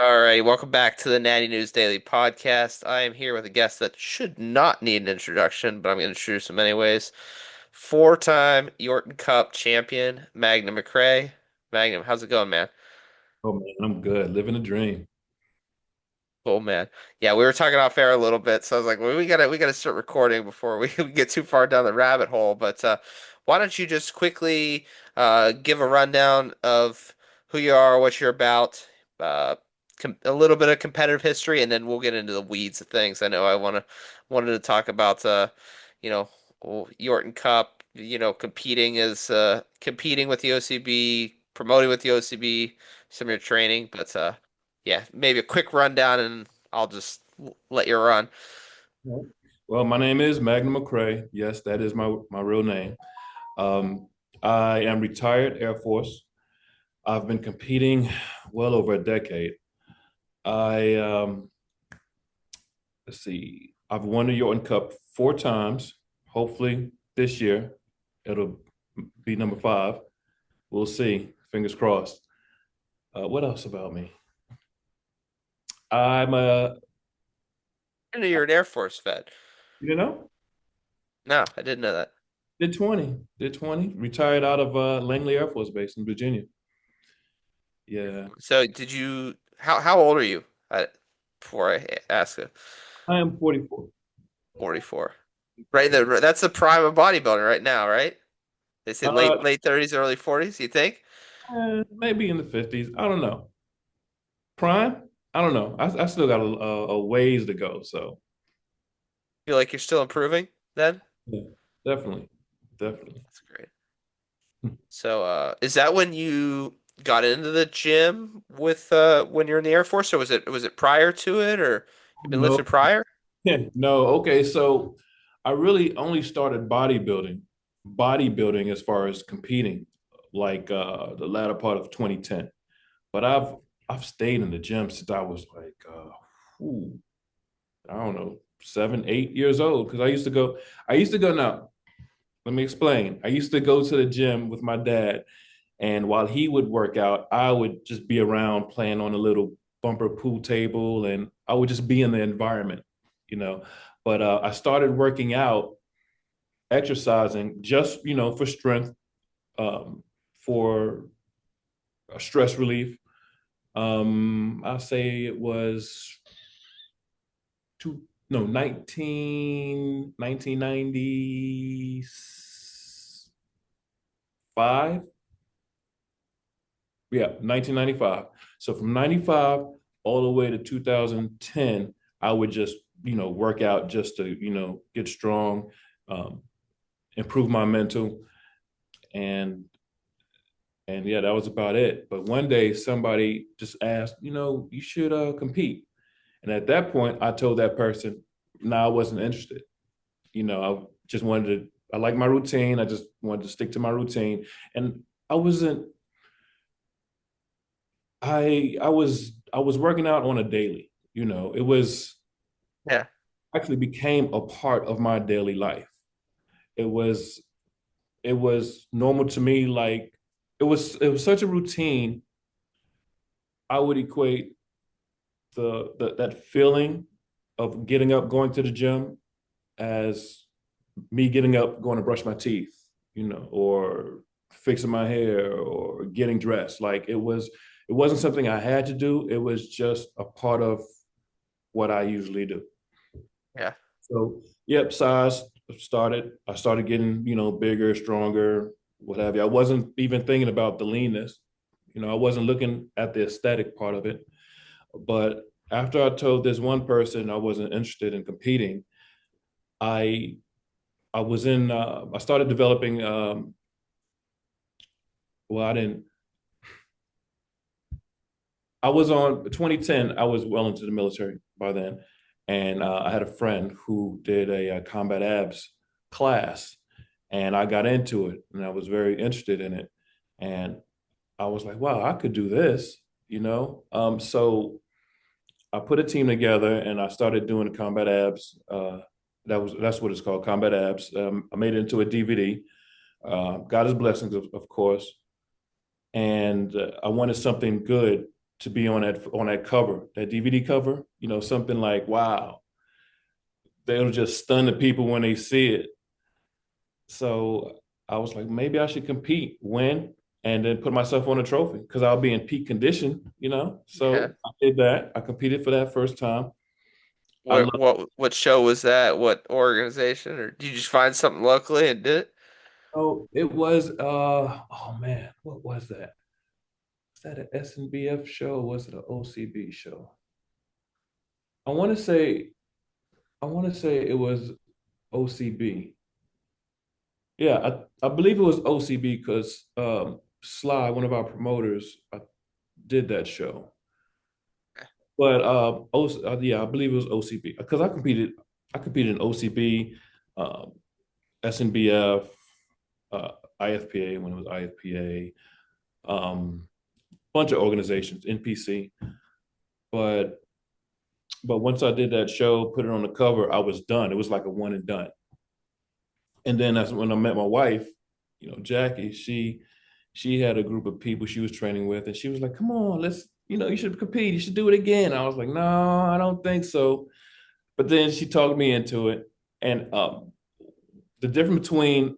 All right, welcome back to the Natty News Daily podcast. I am here with a guest that should not need an introduction, but I'm going to introduce him anyways. Four-time Yorton Cup champion, Magnum McCrae. Magnum, how's it going, man? Oh man, I'm good. Living a dream. Cool, man. Yeah, we were talking off air a little bit, so I was like, well, we gotta start recording before we get too far down the rabbit hole. But why don't you just quickly give a rundown of who you are, what you're about, uh, a little bit of competitive history, and then we'll get into the weeds of things. I know wanted to talk about you know, Yorton Cup, competing with the OCB, promoting with the OCB, some of your training, but yeah, maybe a quick rundown and I'll just let you run. Yeah. Well, my name is Magnum McCrae. Yes, that is my real name. Um, I am retired Air Force. I've been competing well over a decade. I let's see. I've won the Yorton Cup four times. Hopefully this year it'll be number five. We'll see. Fingers crossed. What else about me? I'm a I knew you're an Air Force vet. you know No, I didn't know that. did 20 retired out of Langley Air Force Base in Virginia. Yeah. So did you, how old are you? Before I ask you, I am 44. 44. Right there, that's the prime of bodybuilding right now, right? They say Uh, late 30s, early 40s, you think? Maybe in the 50s. I don't know. Prime? I don't know. I still got a ways to go. So Feel like you're still improving then? yeah, definitely, definitely. That's great. So is that when you got into the gym with when you're in the Air Force, or was it prior to it, or you've been No, lifting prior? no. Okay, so I really only started bodybuilding as far as competing, like the latter part of 2010. But I've stayed in the gym since I was like, ooh, I don't know, 7, 8 years old. Because I used to go now. Let me explain. I used to go to the gym with my dad, and while he would work out, I would just be around playing on a little bumper pool table, and I would just be in the environment, you know. But I started working out, exercising just for strength, for stress relief. I'll say it was two no 1995. Yeah, 1995. So from 95 all the way to 2010, I would just, work out just to, get strong, um, improve my mental, and and yeah, that was about it. But one day somebody just asked, you should compete. And at that point, I told that person, no, I wasn't interested. I just wanted to, I like my routine. I just wanted to stick to my routine. And I wasn't I was working out on a daily. It was Yeah. actually became a part of my daily life. It was it was normal to me. Like it was such a routine. I would equate that feeling of getting up, going to the gym as me getting up, going to brush my teeth, or fixing my hair or getting dressed. Like it wasn't something I had to do. It was just a part of what I usually do. Yeah. So, yep, size started. I started getting, bigger, stronger, what have you. I wasn't even thinking about the leanness. I wasn't looking at the aesthetic part of it. But after I told this one person I wasn't interested in competing, I I started developing. Well, I didn't. I was on 2010. I was well into the military by then, and I had a friend who did a combat abs class, and I got into it, and I was very interested in it, and I was like, wow, I could do this. So I put a team together, and I started doing the combat abs. That's what it's called, combat abs. I made it into a DVD. God his blessings, of course, and I wanted something good to be on that cover, that DVD cover. You know, something like, wow, they'll just stun the people when they see it. So I was like, maybe I should compete, win, and then put myself on a trophy because I'll be in peak condition, you know. Yeah. So I did that. I competed for that first time. I love. What show was that? What organization? Or did you just find something locally and did it? Oh, it was. Oh man, what was that? Was that an SNBF show? Or was it an OCB show? I want to say. I want to say it was OCB. Yeah, I believe it was OCB because Sly, one of our promoters, did that show. But yeah, I believe it was OCB because I competed in OCB, um, SNBF, IFPA when it was IFPA, bunch of organizations, NPC. But once I did that show, put it on the cover, I was done. It was like a one and done. And then that's when I met my wife, you know, Jackie. She had a group of people she was training with, and she was like, "Come on, let's, you know, you should compete. You should do it again." I was like, "No, I don't think so." But then she talked me into it, and the difference between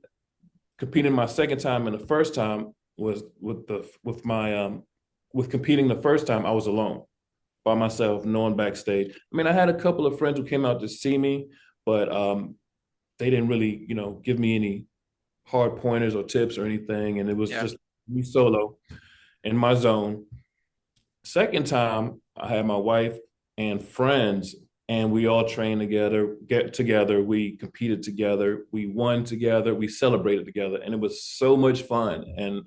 competing my second time and the first time was with competing the first time I was alone by myself, no one backstage. I mean, I had a couple of friends who came out to see me, but they didn't really, you know, give me any hard pointers or tips or anything, and it was Yeah. just me solo in my zone. Second time, I had my wife and friends, and we all trained together, get together, we competed together, we won together, we celebrated together, and it was so much fun. And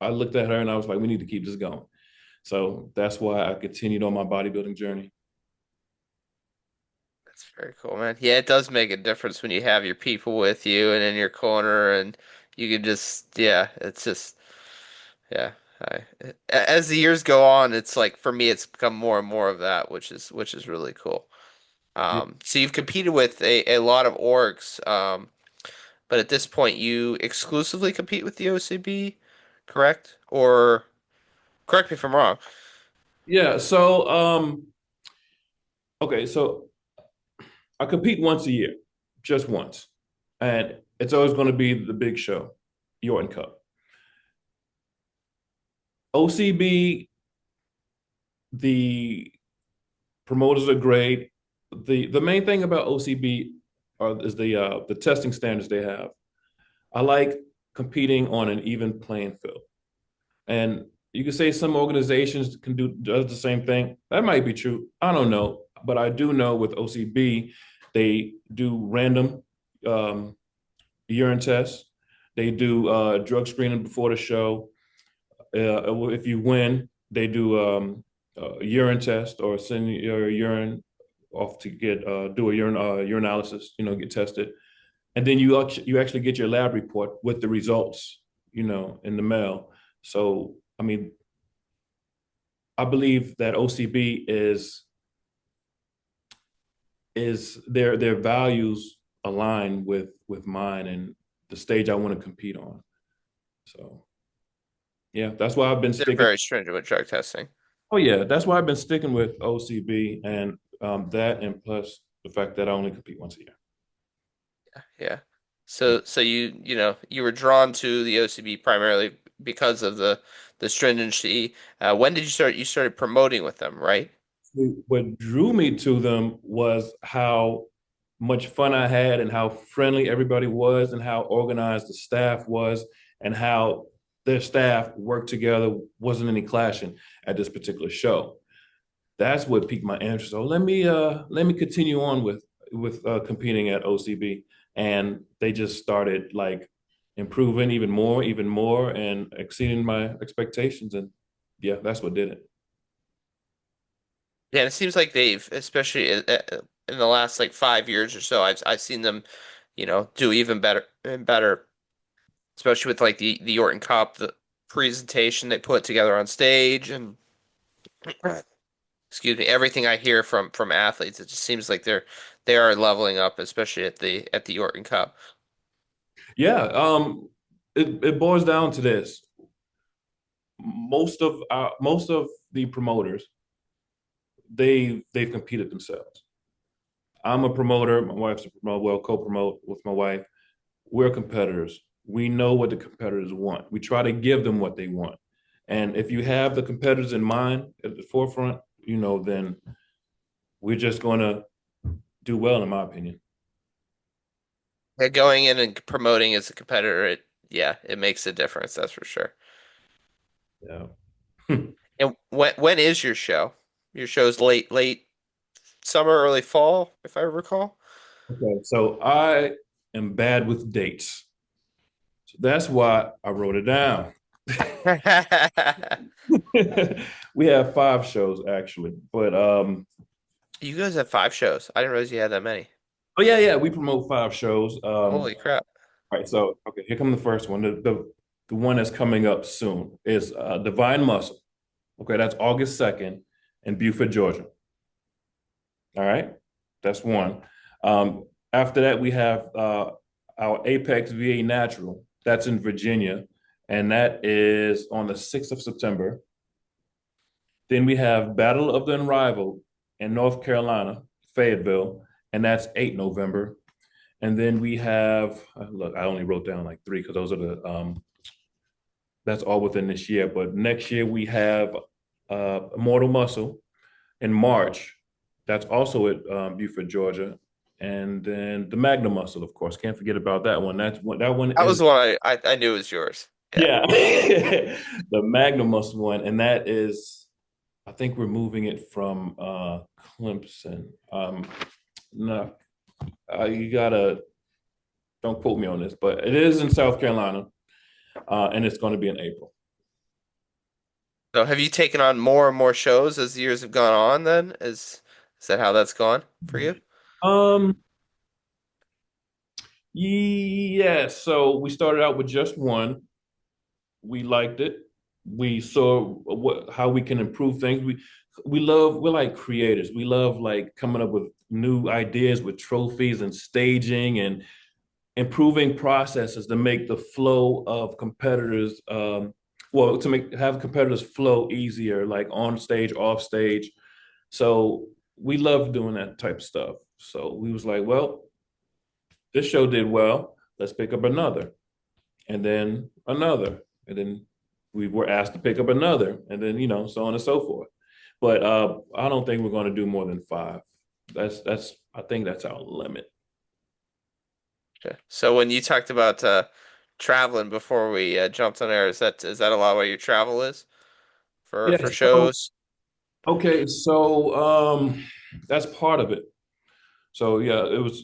I looked at her and I was like, we need to keep this going. So that's why I continued on my bodybuilding journey. That's very cool, man. Yeah, it does make a difference when you have your people with you and in your corner, and you can just, yeah, it's just, yeah. I, as the years go on, it's like for me, it's become more and more of that, which is really cool. Yeah, So you've competed with a lot of orgs, but at this point, you exclusively compete with the OCB, correct? Or correct me if I'm wrong. yeah. So okay, so I compete once a year, just once. And it's always going to be the big show, Yorton Cup. OCB, the promoters are great. The main thing about OCB is the testing standards they have. I like competing on an even playing field. And you can say some organizations can does the same thing. That might be true. I don't know, but I do know with OCB, they do random um, urine tests. They do drug screening before the show. If you win, they do a urine test or send your urine off to get do a urinalysis. You know, get tested, and then you actually get your lab report with the results. You know, in the mail. So I mean, I believe that OCB is their values align with mine and the stage I want to compete on. So yeah, that's why I've been They're sticking. very stringent with drug testing. Oh yeah, that's why I've been sticking with OCB and that, and plus the fact that I only compete once a year. Yeah. Yeah. So you were drawn to the OCB primarily because of the stringency. When did you started promoting with them, right? What drew me to them was how much fun I had and how friendly everybody was and how organized the staff was and how their staff worked together, wasn't any clashing at this particular show. That's what piqued my interest. So let me continue on with competing at OCB, and they just started like improving even more, and exceeding my expectations. And yeah, that's what did it. Yeah, and it seems like they've, especially in the last like 5 years or so, I've seen them, do even better and better, especially with like the Yorton Cup, the presentation they put together on stage, and excuse me, everything I hear from athletes, it just seems like they are leveling up, especially at the Yorton Cup. Yeah, it boils down to this. most of the promoters, they've competed themselves. I'm a promoter. My wife's a promoter. Well, co-promote with my wife. We're competitors. We know what the competitors want. We try to give them what they want. And if you have the competitors in mind at the forefront, then we're just going to do well, in my opinion. Yeah, going in and promoting as a competitor, yeah, it makes a difference, that's for sure. Yeah. And when is your show? Your show's late summer, early fall, if I recall. Okay. So I am bad with dates. So that's why I wrote it down. We have 5 shows actually, but You guys have 5 shows. I didn't realize you had that many. oh yeah, yeah, we promote 5 shows. Holy crap. All right, so okay, here come the first one. The one that's coming up soon is Divine Muscle. Okay, that's August 2nd in Beaufort, Georgia. All right, that's one. After that, we have our Apex VA Natural. That's in Virginia, and that is on the 6th of September. Then we have Battle of the Unrivaled in North Carolina, Fayetteville, and that's 8 November. And then we have, look, I only wrote down like 3 because those are that's all within this year. But next year we have Immortal Muscle in March. That's also at Beaufort, Georgia. And then the Magnum Muscle, of course. Can't forget about that one. That one That was is, the one I knew was yours. Yeah. yeah, the Magnum Muscle one. And that is, I think we're moving it from Clemson. No, you gotta, don't quote me on this, but it is in South Carolina, and it's going to be in April. So have you taken on more and more shows as the years have gone on then? Is that how that's gone for you? Um, yeah. So we started out with just one. We liked it. We saw how we can improve things. We're like creators. We love like coming up with new ideas with trophies and staging and improving processes to make the flow of competitors to make have competitors flow easier, like on stage, off stage. So we love doing that type of stuff. So we was like, well, this show did well. Let's pick up another, and then another, and then we were asked to pick up another, and then so on and so forth. But I don't think we're going to do more than 5. That's I think that's our limit. Okay. So when you talked about traveling before we jumped on air, is that a lot of what your travel is Yeah. for So shows? okay, so that's part of it. So yeah, it was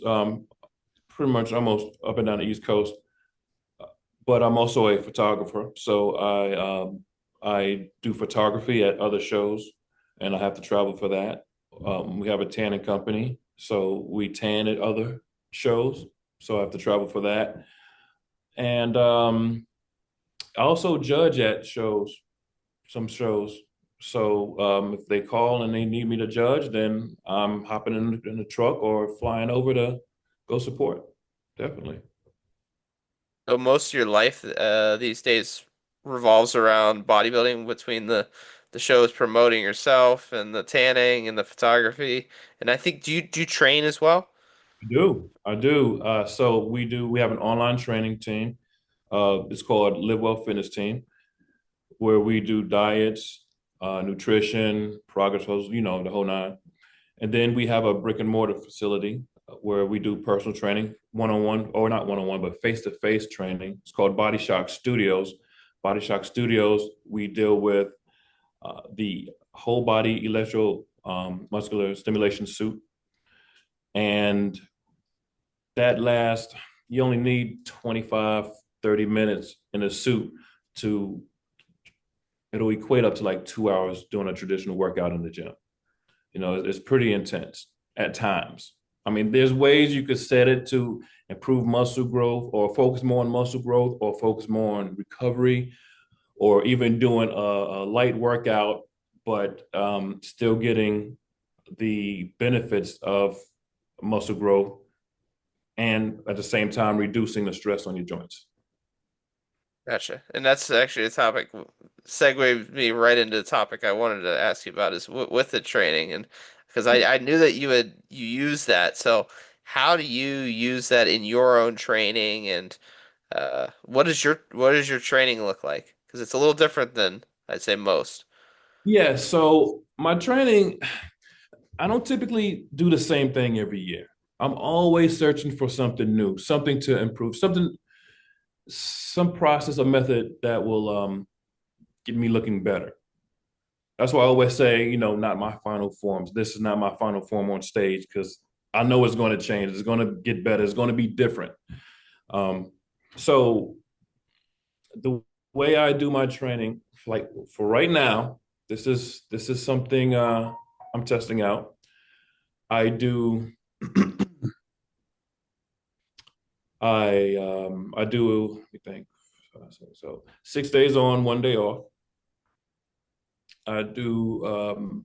pretty much almost up and down the East Coast. But I'm also a photographer, so I do photography at other shows, and I have to travel for that. We have a tanning company, so we tan at other shows, so I have to travel for that. And I also judge at shows, some shows. So if they call and they need me to judge, then I'm hopping in the truck or flying over to go support. Definitely. So most of your life these days revolves around bodybuilding between the shows promoting yourself and the tanning and the photography. And I think do you train as well? I do. I do. So we have an online training team. It's called Live Well Fitness Team, where we do diets, nutrition, progress, the whole nine. And then we have a brick and mortar facility where we do personal training, one on one, or not one on one, but face to face training. It's called Body Shock Studios. Body Shock Studios, we deal with the whole body electro muscular stimulation suit. And that lasts, you only need 25, 30 minutes in a suit to, it'll equate up to like 2 hours doing a traditional workout in the gym. It's pretty intense at times. I mean, there's ways you could set it to improve muscle growth or focus more on muscle growth or focus more on recovery or even doing a light workout, but still getting the benefits of muscle growth and at the same time reducing the stress on your joints. Gotcha. And that's actually a topic segued me right into the topic I wanted to ask you about is w with the training and because I knew that you use that. So how do you use that in your own training and what does your training look like? Because it's a little different than I'd say most. Yeah, so my training, I don't typically do the same thing every year. I'm always searching for something new, something to improve, something, some process or method that will get me looking better. That's why I always say, not my final forms. This is not my final form on stage because I know it's going to change. It's going to get better. It's going to be different. Um, so the way I do my training, like for right now, this is something I'm testing out. I do I do let me think. So 6 days on, 1 day off. I do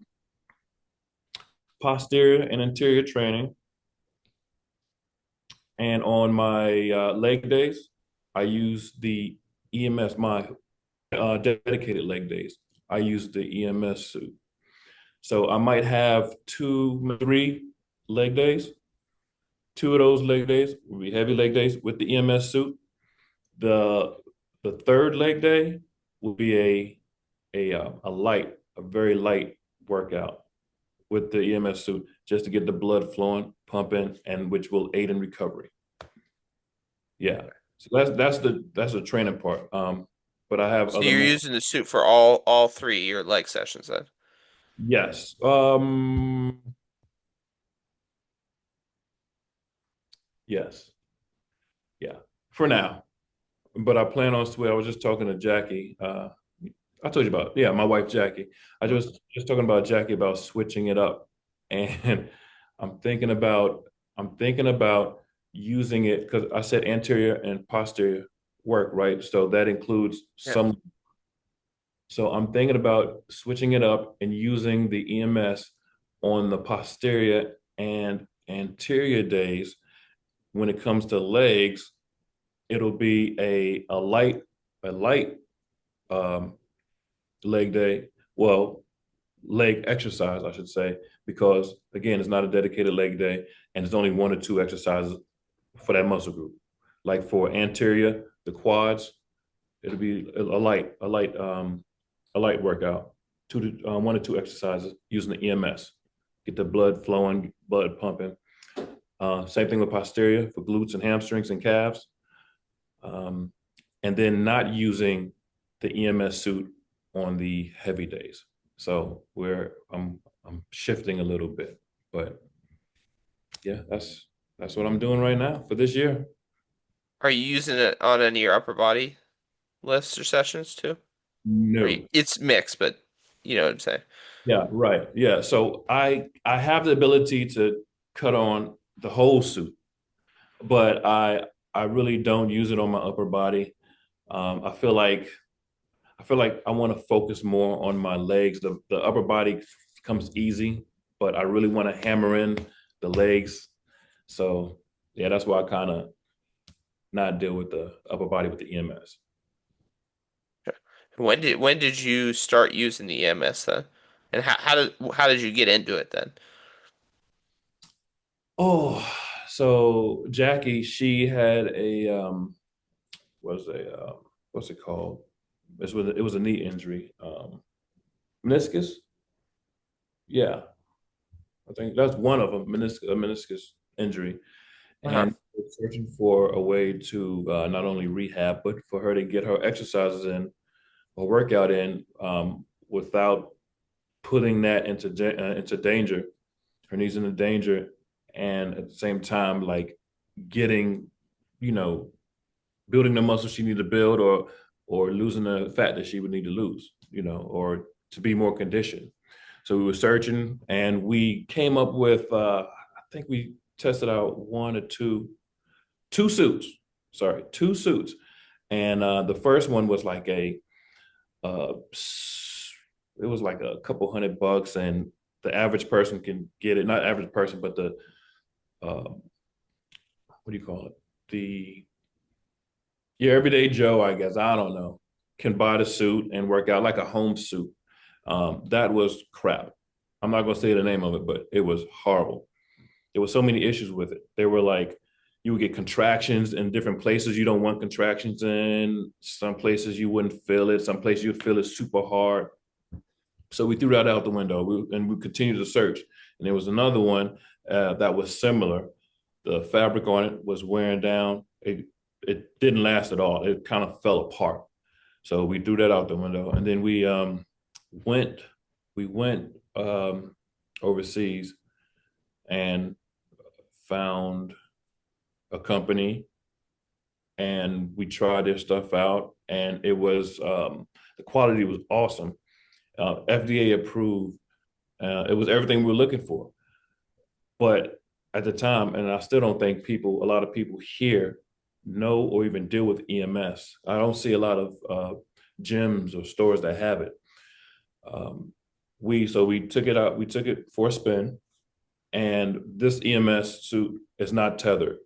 posterior and interior training, and on my leg days, I use the EMS. My dedicated leg days, I use the EMS suit. So I might have two, three leg days. Two of those leg days will be heavy leg days with the EMS suit. The the third leg day will be a very light workout with the EMS suit just to get the blood flowing, pumping, and which will aid in recovery. Yeah. So that's the training part. But I have So other you're more. using the suit for all three your leg sessions then. Yes. Yes. Yeah. For now. But I plan on switch. I was just talking to Jackie. I told you about, yeah, my wife Jackie. I just talking about Jackie about switching it up, and I'm thinking about I'm thinking about using it because I said anterior and posterior work, right? So that includes Yeah. some. So I'm thinking about switching it up and using the EMS on the posterior and anterior days. When it comes to legs, it'll be a light um, leg day. Well, leg exercise, I should say, because again, it's not a dedicated leg day, and it's only one or two exercises for that muscle group. Like for anterior, the quads, it'll be a light workout, one or two exercises using the EMS, get the blood flowing, blood pumping. Same thing with posterior for glutes and hamstrings and calves, um, and then not using the EMS suit on the heavy days. So I'm shifting a little bit, but yeah, that's what I'm doing right now for this year. Are you using it on any of your upper body lifts or sessions too? No. It's mixed, but you know what I'm saying. Yeah, right. Yeah. So I have the ability to cut on the whole suit, but I really don't use it on my upper body. I feel like I want to focus more on my legs. The upper body comes easy, but I really want to hammer in the legs. So yeah, that's why I kind of not deal with the upper body with the EMS. When did you start using the EMS then? And how did you get into it then? Oh, so Jackie, she had a was a what's it called? It was a knee injury, meniscus. Yeah, I think that's one of them, a meniscus injury, Uh-huh. and searching for a way to not only rehab but for her to get her exercises in or workout in without putting that into danger, her knees into danger, and at the same time like getting, you know, building the muscle she needed to build or losing the fat that she would need to lose, or to be more conditioned. So we were searching and we came up with I think we tested out one or two suits. Sorry, two suits. And the first one was like uh, it was like a couple $100, and the average person can get it. Not average person, but the what do you call it? The your everyday Joe, I guess, I don't know, can buy the suit and work out like a home suit. That was crap. I'm not going to say the name of it, but it was horrible. There were so many issues with it. They were like, you would get contractions in different places you don't want contractions in. Some places you wouldn't feel it. Some places you'd feel it super hard. So we threw that out the window, and we continued to search. And there was another one that was similar. The fabric on it was wearing down. It didn't last at all. It kind of fell apart. So we threw that out the window, and then went we went overseas and found a company, and we tried their stuff out, and it was the quality was awesome, FDA approved. It was everything we were looking for. But at the time, and I still don't think a lot of people here know or even deal with EMS. I don't see a lot of gyms or stores that have it. We took it out. We took it for a spin, and this EMS suit is not tethered,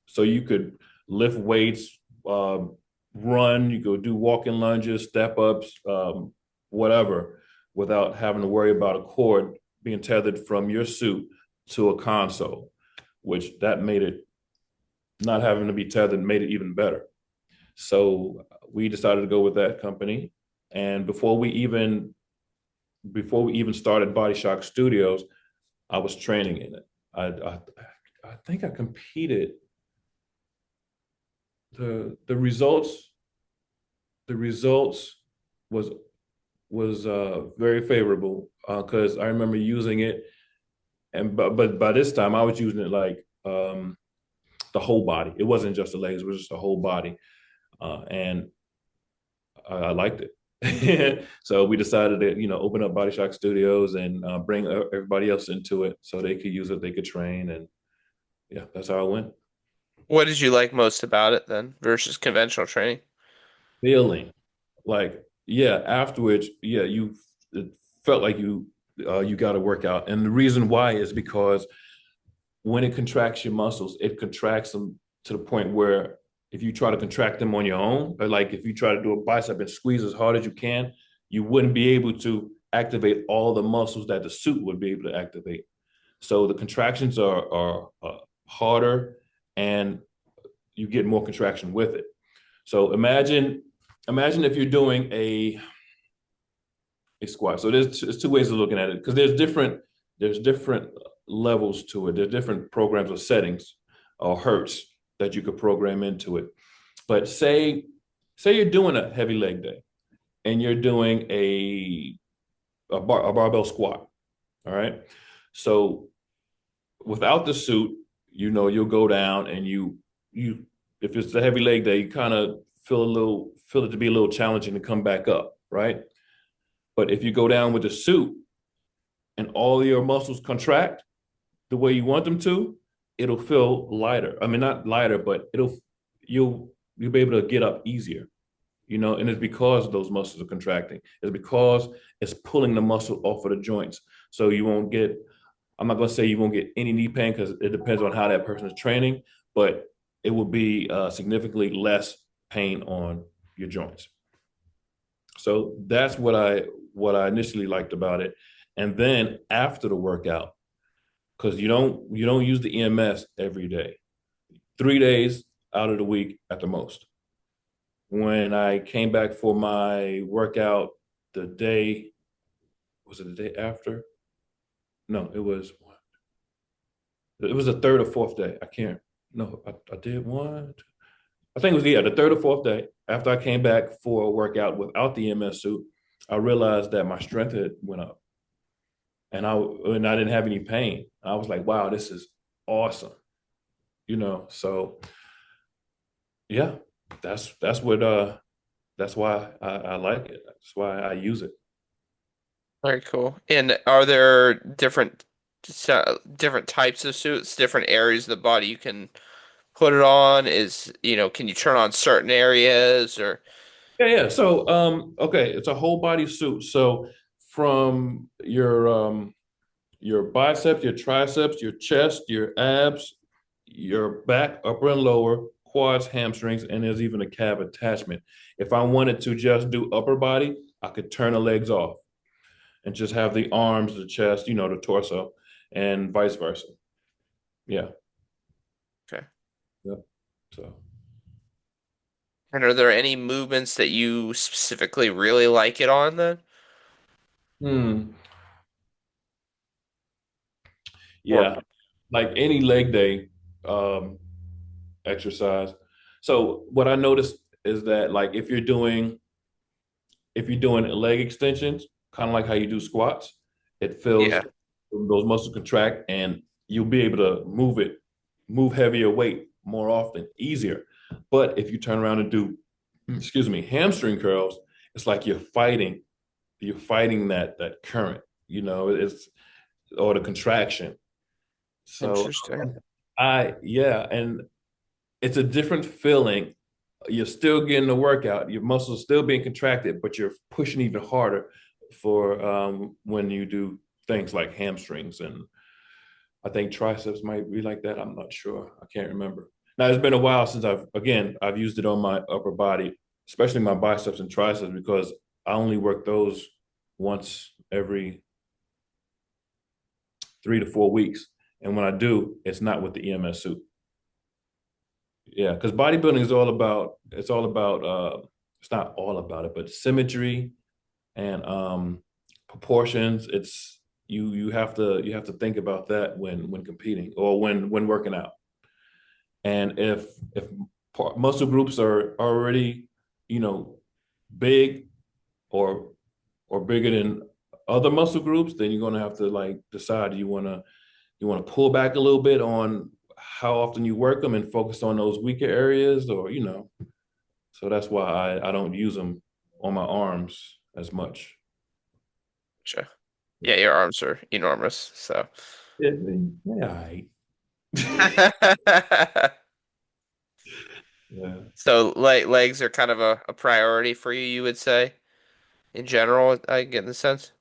so you could lift weights, run. You go do walking lunges, step ups, whatever, without having to worry about a cord being tethered from your suit to a console, which that made it not having to be tethered made it even better. So we decided to go with that company. And before we even started Body Shock Studios, I was training in it. I think I competed. The results was very favorable because I remember using it, and but by this time I was using it like the whole body. It wasn't just the legs; it was just the whole body, and I liked it. So we decided to open up Body Shock Studios and bring everybody else into it so they could use it, they could train, and yeah, that's how it went. What did you like most about it then versus conventional training? Feeling like, yeah, afterwards, yeah, you it felt like you got to work out, and the reason why is because when it contracts your muscles, it contracts them to the point where if you try to contract them on your own, or like if you try to do a bicep and squeeze as hard as you can, you wouldn't be able to activate all the muscles that the suit would be able to activate. So the contractions are harder, and you get more contraction with it. So imagine if you're doing a squat. So there's two ways of looking at it because there's different levels to it. There's different programs or settings or hertz that you could program into it. But say you're doing a heavy leg day and you're doing a barbell squat. All right. So without the suit, you'll go down and you if it's a heavy leg day, you kind of feel it to be a little challenging to come back up, right? But if you go down with the suit and all your muscles contract the way you want them to, it'll feel lighter. I mean, not lighter, but you'll be able to get up easier. And it's because those muscles are contracting. It's because it's pulling the muscle off of the joints. So you won't get, I'm not going to say you won't get any knee pain because it depends on how that person is training, but it will be significantly less pain on your joints. So that's what I initially liked about it. And then after the workout, because you don't use the EMS every day, 3 days out of the week at the most. When I came back for my workout, the day was it the day after? No, it was the third or fourth day. I can't. No, I did one. I think it was the third or fourth day after I came back for a workout without the EMS suit. I realized that my strength had went up, and I didn't have any pain. I was like, wow, this is awesome. So yeah, that's why I like it. That's why I use it. Very cool. And are there different types of suits, different areas of the body you can put it on? Can you turn on certain areas or Yeah. So okay, it's a whole body suit. So from your biceps, your triceps, your chest, your abs, your back, upper and lower, quads, hamstrings, and there's even a calf attachment. If I wanted to just do upper body, I could turn the legs off and just have the arms, the chest, the torso, and vice versa. Yeah. Okay. Yeah. So, And are there any movements that you specifically really like it on then? hmm. Or Yeah. Like any leg day um, exercise. So what I noticed is that like if you're doing leg extensions, kind of like how you do squats, it feels yeah, those muscles contract and you'll be able to move heavier weight more often, easier. But if you turn around and do, excuse me, hamstring curls, it's like you're fighting that current, it's or the contraction. So interesting. yeah, and it's a different feeling. You're still getting the workout, your muscles still being contracted, but you're pushing even harder for when you do things like hamstrings, and I think triceps might be like that. I'm not sure. I can't remember. Now it's been a while since I've used it on my upper body, especially my biceps and triceps, because I only work those once every 3 to 4 weeks. And when I do, it's not with the EMS suit. Yeah, because bodybuilding is all about it's not all about it, but symmetry and proportions. It's you have to think about that when competing or when working out. And if muscle groups are already, you know, big or bigger than other muscle groups, then you're gonna have to like decide, do you want to pull back a little bit on how often you work them and focus on those weaker areas, or so that's why I don't use them on my arms as much. Sure. Yeah, your arms are enormous, so. Yeah, yeah, all right. Yeah. So legs are kind of a priority for you, you would say, in general, I get the sense.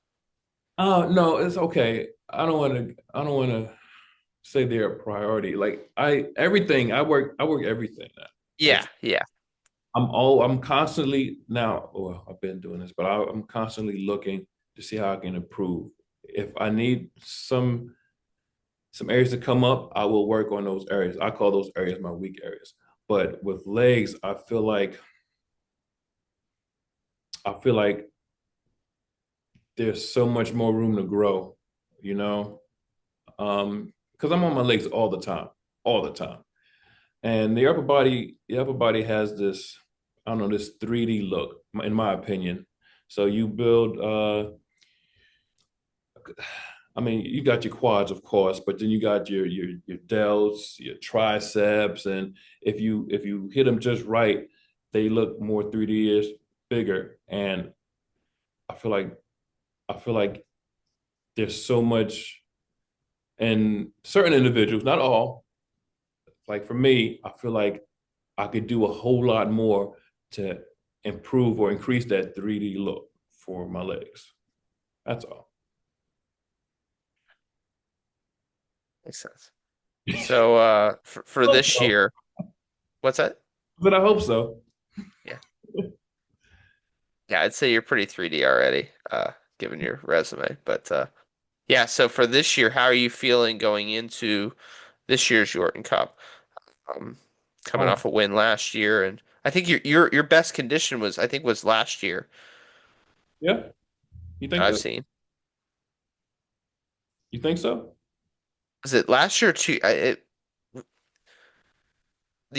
No, it's okay. I don't want to say they're a priority. Like I work everything now. Yeah, It's yeah. I'm constantly now, well, I've been doing this, but I'm constantly looking to see how I can improve. If I need some areas to come up, I will work on those areas. I call those areas my weak areas. But with legs, I feel like there's so much more room to grow, you know? Because I'm on my legs all the time. And the upper body has this, I don't know, this 3D look, in my opinion. So you build I mean, you got your quads, of course, but then you got your delts, your triceps, and if you hit them just right, they look more 3D-ish, bigger. And I feel like I feel like there's so much, and certain individuals, not all, like for me, I feel like I could do a whole lot more to improve or increase that 3D look for my legs. That's all. Makes sense. So for Hope this so. year, what's that? But I hope so. Yeah. Yeah, I'd say you're pretty 3D already, given your resume. But yeah, so for this year, how are you feeling going into this year's Yorton Cup? Um, Coming Oh, off a win last year, and I think your best condition was last year yeah. You that think I've so? seen. You think so? Was it last year too? The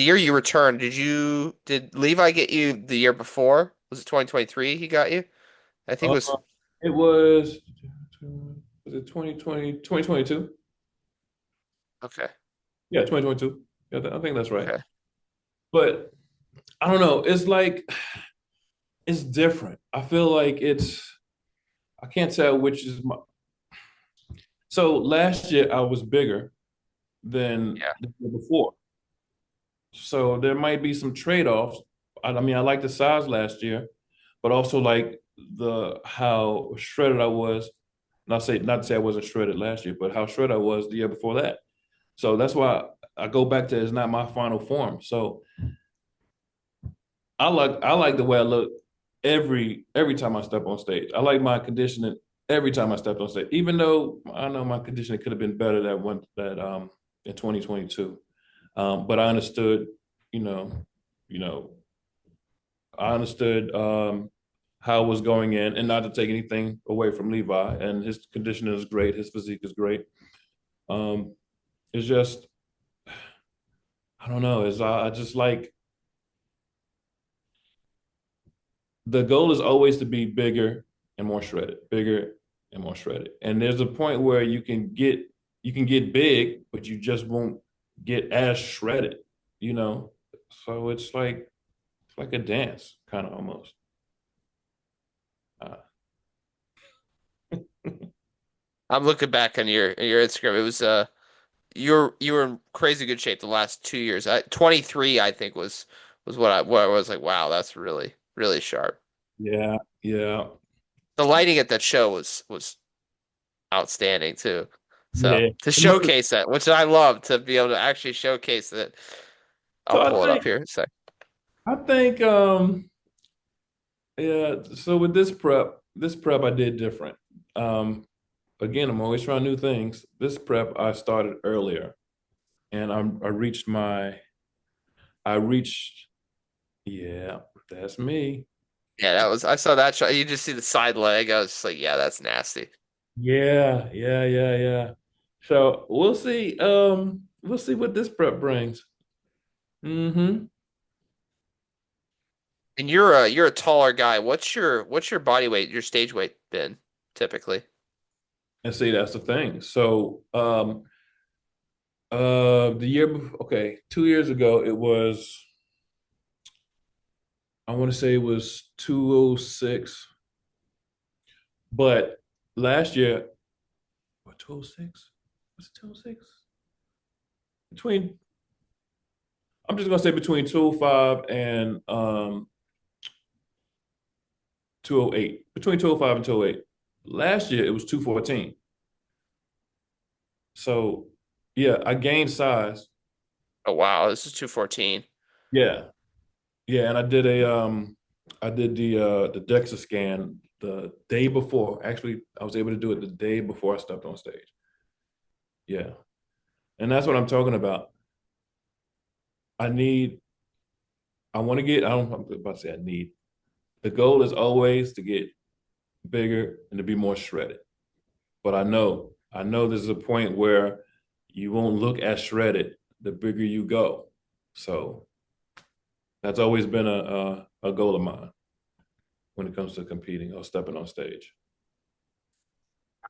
year you returned, did Levi get you the year before? Was it 2023 he got you? I think it Uh, was. it was it 2020, 2022? Okay. Yeah, 2022. Yeah, I think that's right. Okay. But I don't know. It's like it's different. I feel like I can't tell which is my. So last year I was bigger than Yeah. the year before. So there might be some trade-offs. I mean, I like the size last year, but also like the how shredded I was. Not to say I wasn't shredded last year, but how shredded I was the year before that. So that's why. I go back to it's not my final form. So I like the way I look every time I step on stage. I like my conditioning every time I stepped on stage, even though I know my conditioning could have been better that in 2022. But I understood, you know, you know, I understood how it was going in, and not to take anything away from Levi. And his conditioning is great. His physique is great. Um, it's just I don't know. I just like the goal is always to be bigger and more shredded. And there's a point where you can get big, but you just won't get as shredded, you know. So it's like a dance, kind of almost. Uh, I'm looking back on your Instagram. It was you were in crazy good shape the last 2 years. 23 I think was what I was like, wow, that's really really sharp. yeah, yeah, The lighting at that show was outstanding too. So yeah. to showcase that, which I love to be able to actually showcase that, I'll So I pull it up think here. So I think yeah. So with this prep I did different. Um, Again, I'm always trying new things. This prep I started earlier, and I reached yeah, that's me. yeah, that was I saw that shot. You just see the side leg. I was just like, yeah, that's nasty. Yeah, yeah, yeah, yeah. So we'll see what this prep brings. Mm-hmm. And you're a taller guy. What's your body weight, your stage weight been typically? And see, that's the thing. So the year before, okay, 2 years ago it was, I want to say it was 206, but last year, what, 206? Was it 206? Between I'm just gonna say between 205 and 208. Between 205 and 208. Last year it was 214. So yeah, I gained size. Oh wow, this is 214. Yeah. Yeah, and I did the DEXA scan the day before. Actually, I was able to do it the day before I stepped on stage. Yeah. And that's what I'm talking about. I need I want to get I don't I'm about to say I need. The goal is always to get bigger and to be more shredded. But I know there's a point where you won't look as shredded the bigger you go. So that's always been a goal of mine when it comes to competing or stepping on stage.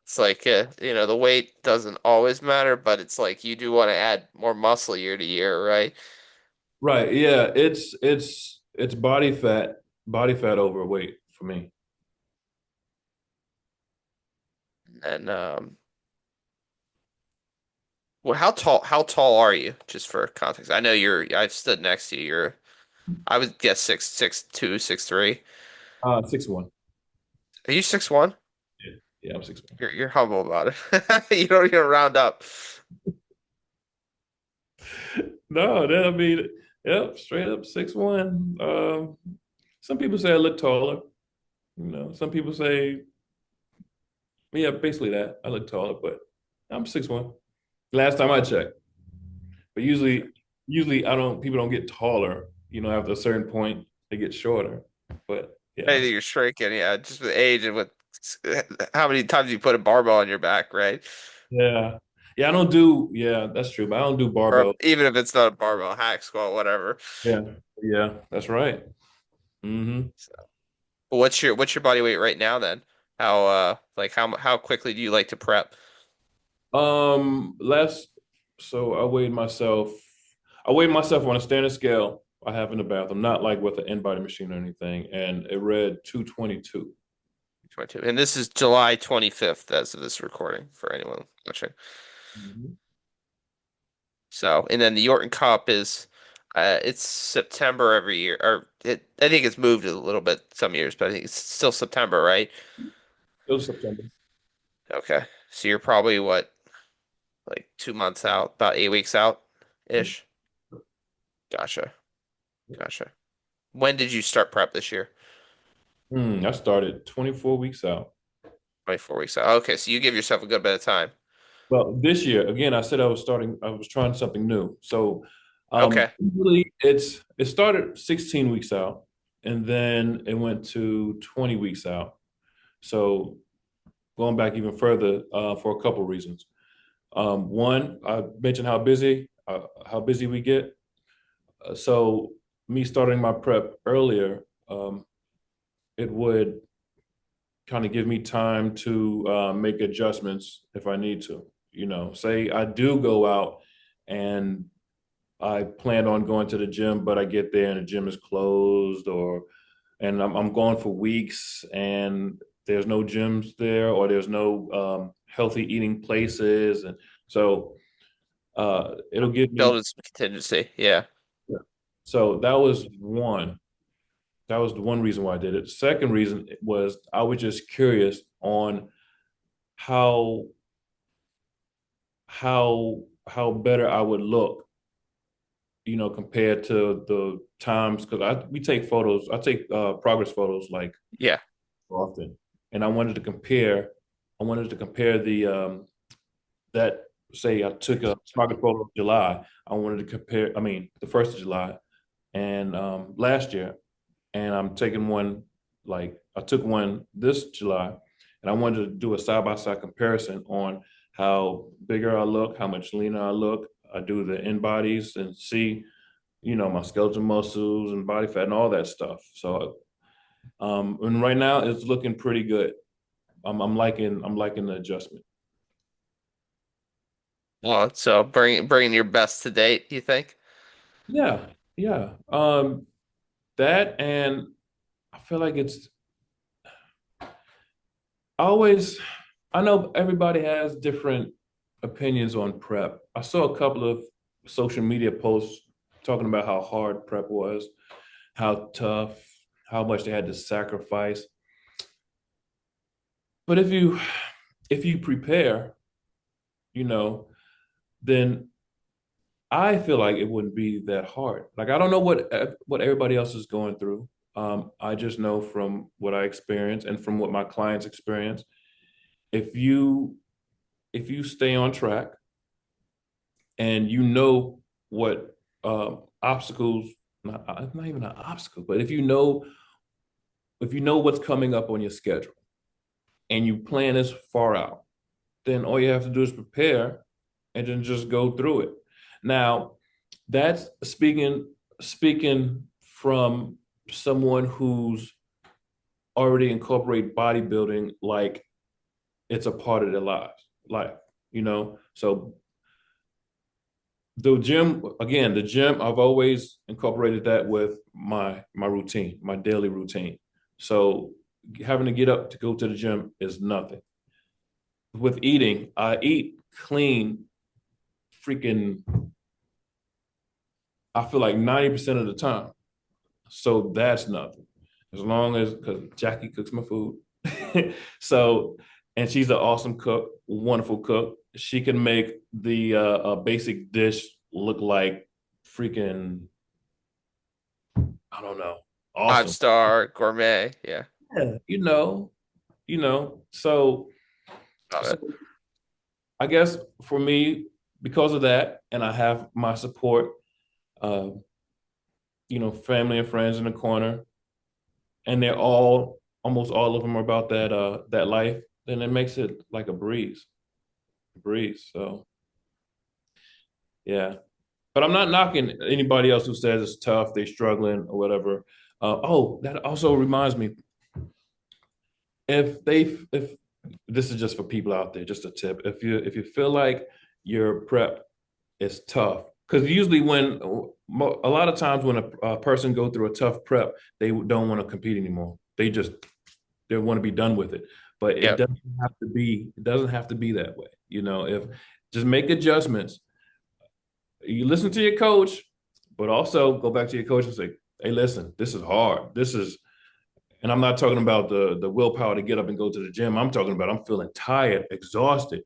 It's like the weight doesn't always matter, but it's like you do want to add more muscle year to year, right? Right. Yeah. It's body fat overweight for me. And well, how tall are you? Just for context, I know I've stood next to you. I would guess 6'2", 6'3". 6'1". Are you 6'1"? Yeah. Yeah, I'm 6'1". You're humble about it. You don't even round up. No, I mean, yep, straight up 6'1". Some people say I look taller. Some people say, yeah, basically that. I look taller, but I'm 6'1". Last time I checked. But usually people don't get taller, after a certain point, they get shorter. But yeah, I think you're shrinking, yeah, just with age and with how many times you put a barbell on your back, right? yeah. Yeah, I don't do, yeah, that's true, but I don't do Or barbell. even if it's not a barbell, hack squat, whatever. Yeah. Yeah, that's right. So, but what's your body weight right now then? How like how quickly do you like to prep? Last so I weighed myself on a standard scale I have in the bathroom, not like with an in-body machine or anything, and it read 222. 22. And this is July 25th as of this recording for anyone watching. Mhm. So, and then the Yorton Cup is it's September every year, or I think it's moved a little bit some years, but I think it's still September, right? It was September. Okay. So you're probably what, like 2 months out, about 8 weeks out? ish. Gotcha. Gotcha. When did you start prep this year? I started 24 weeks out. 24 weeks out. Okay, so you give yourself a good bit of time. Well, this year, again, I said I was trying something new. So Okay. really it started 16 weeks out and then it went to 20 weeks out. So going back even further for a couple of reasons. One, I mentioned how busy we get. So me starting my prep earlier, it would kind of give me time to make adjustments if I need to. You know, say I do go out and I planned on going to the gym, but I get there and the gym is closed, or and I'm going for weeks and there's no gyms there, or there's no healthy eating places, and so it'll give me. Build in some contingency. Yeah. Yeah. So that was one. That was the one reason why I did it. Second reason was I was just curious on how how better I would look, you know, compared to the times because I we take photos. I take progress photos like Yeah. often, and I wanted to compare. I wanted to compare the that say I took a progress photo of July. I wanted to compare. I mean, the 1st of July and last year, and I'm taking one like I took one this July, and I wanted to do a side by side comparison on how bigger I look, how much leaner I look. I do the in bodies and see, you know, my skeletal muscles and body fat and all that stuff. So, and right now it's looking pretty good. I'm liking the adjustment. Well, so bringing your best to date, you think? Yeah, yeah. That and I feel like it's always. I know everybody has different opinions on prep. I saw a couple of social media posts talking about how hard prep was, how tough, how much they had to sacrifice. But if you prepare, you know, then I feel like it wouldn't be that hard. Like I don't know what everybody else is going through. I just know from what I experience and from what my clients experience. If you if you stay on track and you know what obstacles, not even an obstacle, but if you know what's coming up on your schedule and you plan this far out, then all you have to do is prepare and then just go through it. Now, that's speaking from someone who's already incorporated bodybuilding like it's a part of their life, you know. So the gym, again, the gym, I've always incorporated that with my routine, my daily routine. So having to get up to go to the gym is nothing. With eating, I eat clean freaking, I feel like 90% of the time. So that's nothing. As long as, because Jackie cooks my food. So, and she's an awesome cook, wonderful cook. She can make the a basic dish look like freaking, I don't know, Five awesome. star gourmet. Yeah. Yeah, you know. So, Love so it. I guess for me, because of that, and I have my support, uh, you know, family and friends in the corner, and they're all almost all of them are about that life, then it makes it like a breeze. So yeah, but I'm not knocking anybody else who says it's tough, they're struggling or whatever. Oh, that also reminds me, if this is just for people out there, just a tip. If you feel like your prep is tough, because usually when a lot of times when a person go through a tough prep, they don't want to compete anymore. They want to be done with it. But Yep. it doesn't have to be that way. You know, if just make adjustments. You listen to your coach, but also go back to your coach and say, "Hey, listen, this is hard. This is," and I'm not talking about the willpower to get up and go to the gym. I'm talking about I'm feeling tired, exhausted.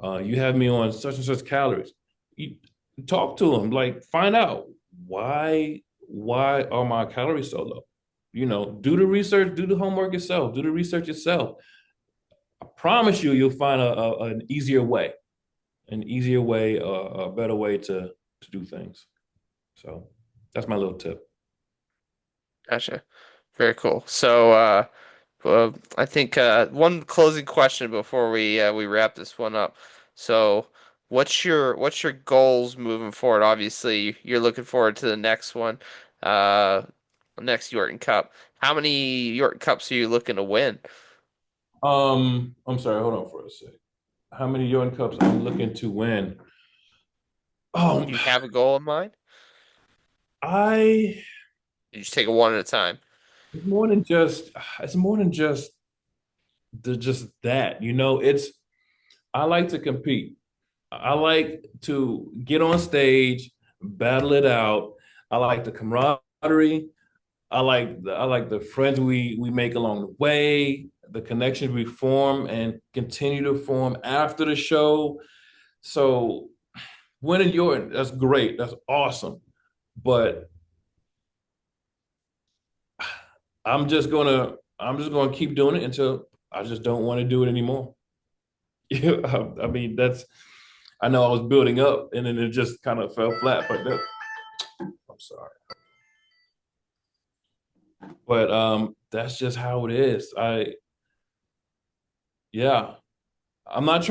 You have me on such and such calories. You, talk to them, like find out why are my calories so low? Do the research, do the homework yourself, do the research yourself. I promise you, you'll find an easier way, a better way to do things. So that's my little tip. Gotcha. Very cool. So, I think one closing question before we wrap this one up. So, what's your goals moving forward? Obviously, you're looking forward to the next one, uh, next Yorton Cup. How many Yorton Cups are you looking to win? I'm sorry, hold on for a sec. How many Jordan Cups I'm looking to win? Do Um, you have a goal in mind? I You just take it one at a time. it's more than just just that. It's I like to compete. I like to get on stage, battle it out. I like the camaraderie. I like the friends we make along the way, the connections we form and continue to form after the show. So winning your that's great. That's awesome. But I'm just gonna keep doing it until I just don't want to do it anymore. I mean, I know I was building up and then it just kind of fell flat, but I'm sorry. But that's just how it is. Yeah. I'm not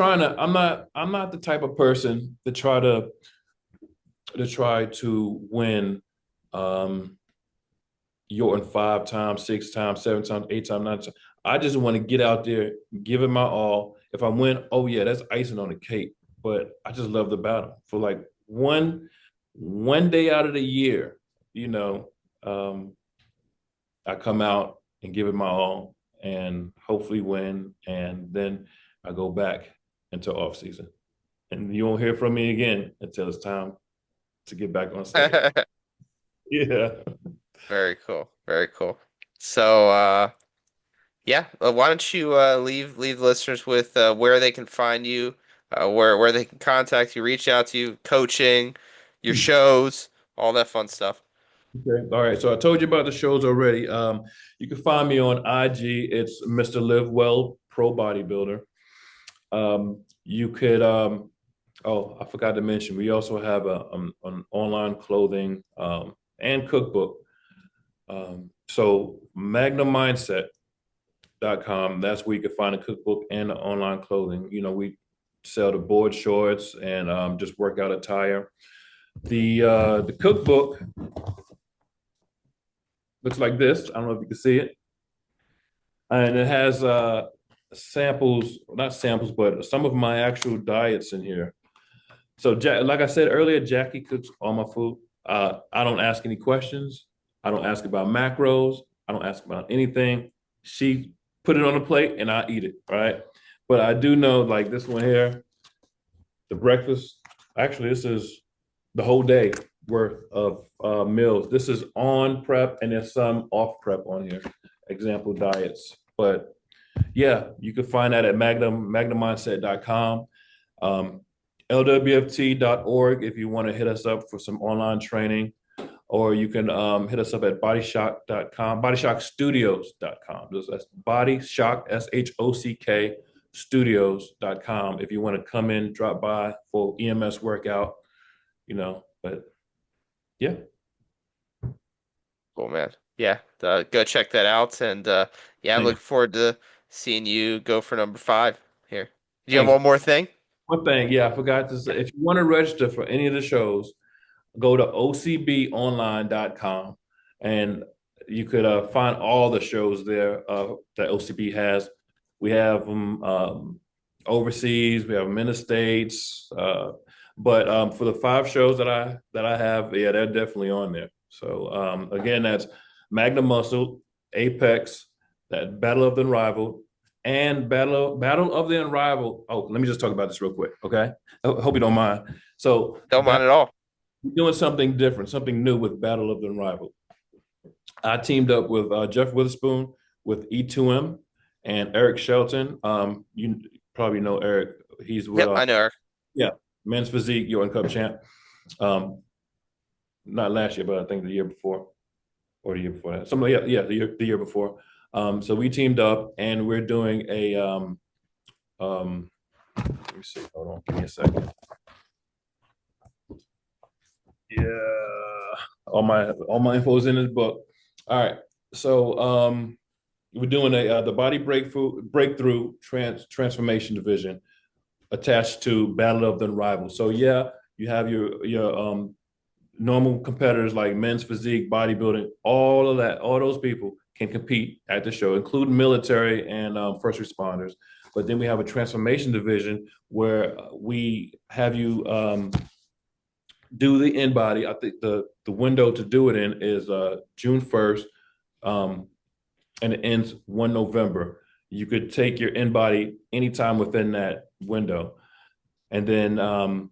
the type of person to try to win um Yorton 5 times, 6 times, 7 times, 8 times, 9 times. I just want to get out there, give it my all. If I win, oh yeah, that's icing on the cake. But I just love the battle for like one day out of the year. You know, um, I come out and give it my all, and hopefully win, and then I go back into off season, and you won't hear from me again until it's time to get back on stage. Yeah. Very cool. Very cool. So, yeah, why don't you leave listeners with where they can find you, where they can contact you, reach out to you, coaching, your shows, all that fun stuff. Okay. All right. So I told you about the shows already. You can find me on IG. It's Mr. Live Well Pro Bodybuilder. You could. Oh, I forgot to mention. We also have an online clothing and cookbook. So MagnumMindset.com. That's where you can find a cookbook and the online clothing. We sell the board shorts and just workout attire. The cookbook looks like this. I don't know if you can see it. And it has samples, not samples, but some of my actual diets in here. So, like I said earlier, Jackie cooks all my food. I don't ask any questions. I don't ask about macros. I don't ask about anything. She put it on the plate and I eat it, right? But I do know, like this one here, the breakfast. Actually, this is the whole day worth of meals. This is on prep and there's some off prep on here, example diets. But yeah, you can find that at magnummindset.com, um, lwft.org if you want to hit us up for some online training, or you can hit us up at bodyshock.com, bodyshockstudios.com. That's bodyshock, SHOCK, studios.com if you want to come in, drop by for EMS workout, but yeah. Cool, man. Yeah, go check that out, and yeah, I'm Thanks. looking forward to seeing you go for number five here. Do you have Thanks. one more thing? One thing, yeah, I forgot to say, Yeah. if you want to register for any of the shows, go to ocbonline.com and you could find all the shows there that OCB has. We have them overseas, we have them in the States. But for the 5 shows that I have, yeah, they're definitely on there. So again, that's Magnum Muscle, Apex, that Battle of the Unrivaled, and Battle of the Unrivaled. Oh, let me just talk about this real quick, okay? I hope you don't mind. So Don't mind at all. doing something different, something new with Battle of the Unrivaled. I teamed up with Jeff Witherspoon with E2M and Eric Shelton. You probably know Eric. He's with Yep, I know, Eric. yeah, men's physique, Yorton Cup champ. Um, Not last year, but I think the year before or the year before that. Something, yeah, the year before. So we teamed up and we're doing a let me see. Hold on, give me a second. Yeah, all my info is in this book. All right, so we're doing the body breakthrough transformation division attached to Battle of the Unrivaled. So yeah, you have your normal competitors like men's physique, bodybuilding, all of that, all those people can compete at the show, including military and first responders. But then we have a transformation division where we have you do the in body. I think the window to do it in is June 1st, and it ends 1 November. You could take your in body anytime within that window, and then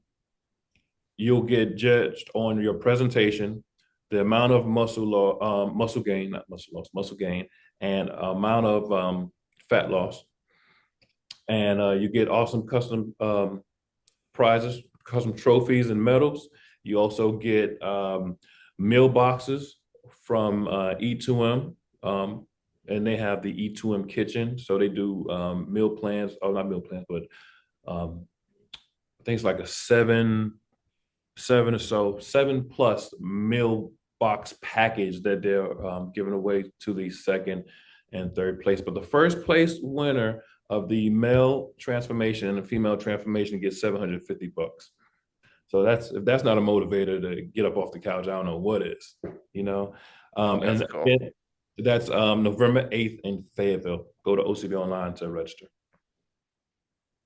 you'll get judged on your presentation, the amount of muscle gain, not muscle loss, muscle gain, and amount of fat loss. And you get awesome custom prizes, custom trophies and medals. You also get meal boxes from E2M, and they have the E2M kitchen. So they do meal plans, oh, not meal plans, but I think it's like a seven plus meal box package that they're giving away to the second and third place. But the first place winner of the male transformation and the female transformation gets $750. So if that's not a motivator to get up off the couch, I don't know what is, you know. That's And cool. again, that's November 8th in Fayetteville. Go to OCB online to register.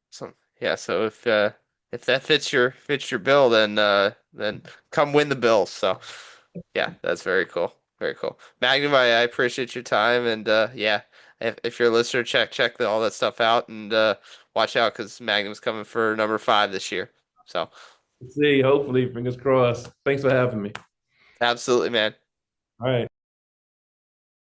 So yeah, so if that fits your bill, then come win the bill. So yeah, that's very cool. Very cool. Magnum, I appreciate your time and yeah, if you're a listener, check all that stuff out and watch out because Magnum's coming for number 5 this year. So See, hopefully, fingers crossed. Thanks for having me. absolutely, man. All right.